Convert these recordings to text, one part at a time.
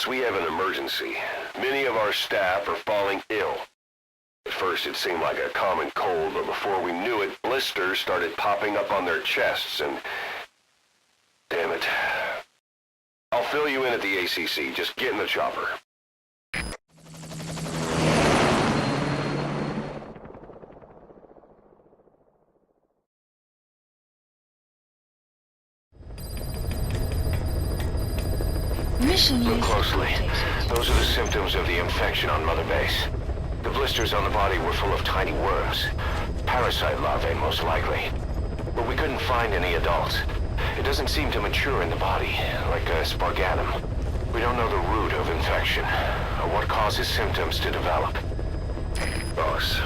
Boss, we have an emergency. Many of our staff are falling ill. At first it seemed like a common cold, but before we knew it, blisters started popping up on their chests and... Damn it. I'll fill you in at the ACC. Just get in the chopper. Look closely. Those are the symptoms of the infection on Mother Base. The blisters on the body were full of tiny worms. Parasite larvae, most likely. But we couldn't find any adults. It doesn't seem to mature in the body, like a spargatum. We don't know the root of infection, or what causes symptoms to develop. Boss,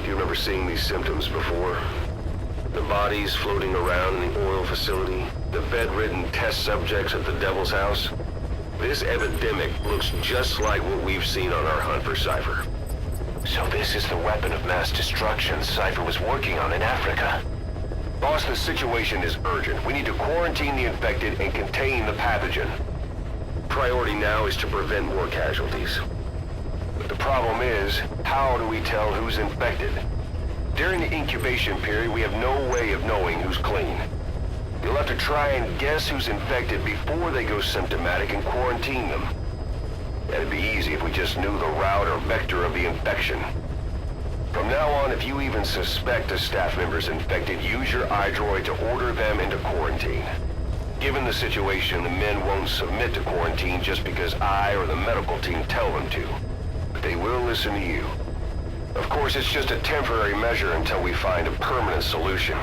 do you remember seeing these symptoms before? The bodies floating around in the oil facility, the bedridden test subjects at the Devil's House. This epidemic looks just like what we've seen on our hunt for Cypher. So this is the weapon of mass destruction Cypher was working on in Africa. Boss, the situation is urgent. We need to quarantine the infected and contain the pathogen. Priority now is to prevent more casualties. But the problem is, how do we tell who's infected? During the incubation period, we have no way of knowing who's clean. You'll have to try and guess who's infected before they go symptomatic and quarantine them. That'd be easy if we just knew the route or vector of the infection. From now on, if you even suspect a staff member's infected, use your iDroid to order them into quarantine. Given the situation, the men won't submit to quarantine just because I or the medical team tell them to. But they will listen to you. Of course, it's just a temporary measure until we find a permanent solution.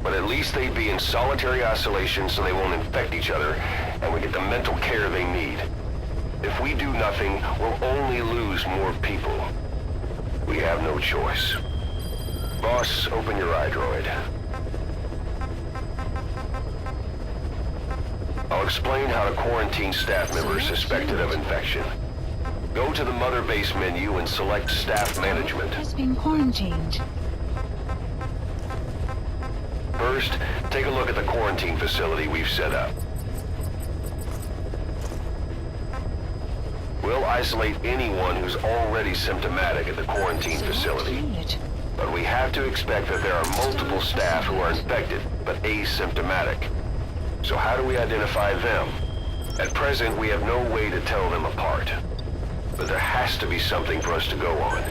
But at least they'd be in solitary isolation so they won't infect each other, and we get the mental care they need. If we do nothing, we'll only lose more people. We have no choice. Boss, open your iDroid. I'll explain how to quarantine staff members suspected of infection. Go to the Mother Base menu and select Staff Management. Has been quarantined. First, take a look at the quarantine facility we've set up. We'll isolate anyone who's already symptomatic at the quarantine facility. But we have to expect that there are multiple staff who are infected, but asymptomatic. So how do we identify them? At present, we have no way to tell them apart. But there has to be something for us to go on.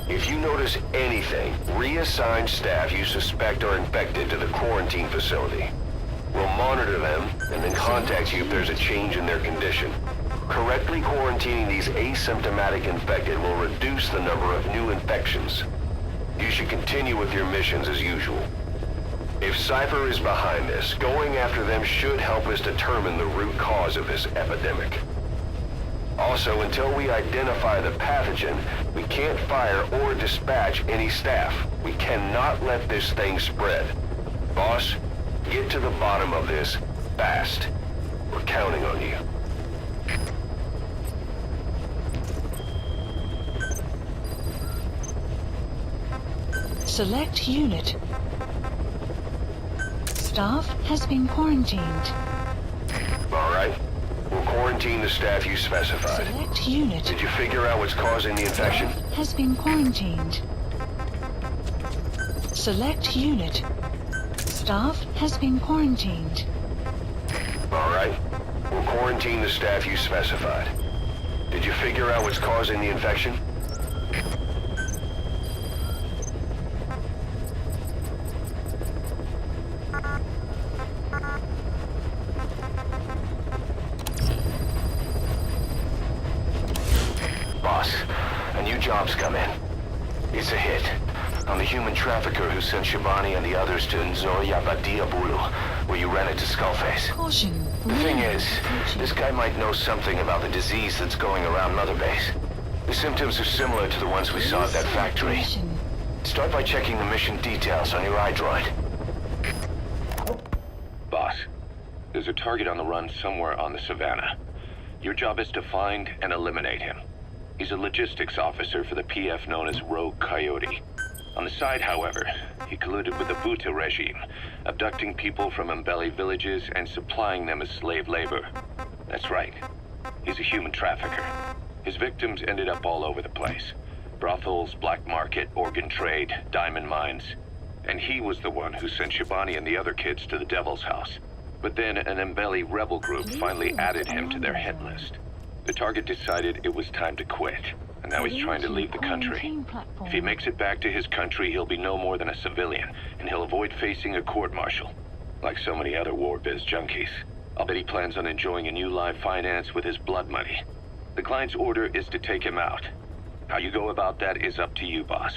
If you notice anything, reassign staff you suspect are infected to the quarantine facility. We'll monitor them and then contact you if there's a change in their condition. Correctly quarantining these asymptomatic infected will reduce the number of new infections. You should continue with your missions as usual. If Cypher is behind this, going after them should help us determine the root cause of this epidemic. Also, until we identify the pathogen, we can't fire or dispatch any staff. We cannot let this thing spread. Boss, get to the bottom of this fast. We're counting on you. Select unit. Staff has been quarantined. All right. We'll quarantine the staff you specified. Select unit. Did you figure out what's causing the infection? Staff has been quarantined. Select unit. Staff has been quarantined. All right. We'll quarantine the staff you specified. Did you figure out what's causing the infection? Boss, a new job's come in. It's a hit. I'm the human trafficker who sent Shabani and the others to Nzoia Badia Bulu, where you ran into Skullface. Caution. The thing is, this guy might know something about the disease that's going around Mother Base. The symptoms are similar to the ones we saw at that factory. Start by checking the mission details on your iDroid. Boss, there's a target on the run somewhere on the Savannah. Your job is to find and eliminate him. He's a logistics officer for the PF known as Rogue Coyote. On the side, however, he colluded with the Buta regime, abducting people from Mbele villages and supplying them as slave labor. That's right. He's a human trafficker. His victims ended up all over the place. Brothels, black market, organ trade, diamond mines. And he was the one who sent Shabani and the other kids to the Devil's House. But then an Mbeli rebel group finally added him to their hit list. The target decided it was time to quit, and now he's trying to leave the country. If he makes it back to his country, he'll be no more than a civilian, and he'll avoid facing a court-martial, like so many other war biz junkies. I'll bet he plans on enjoying a new live finance with his blood money. The client's order is to take him out. How you go about that is up to you, boss.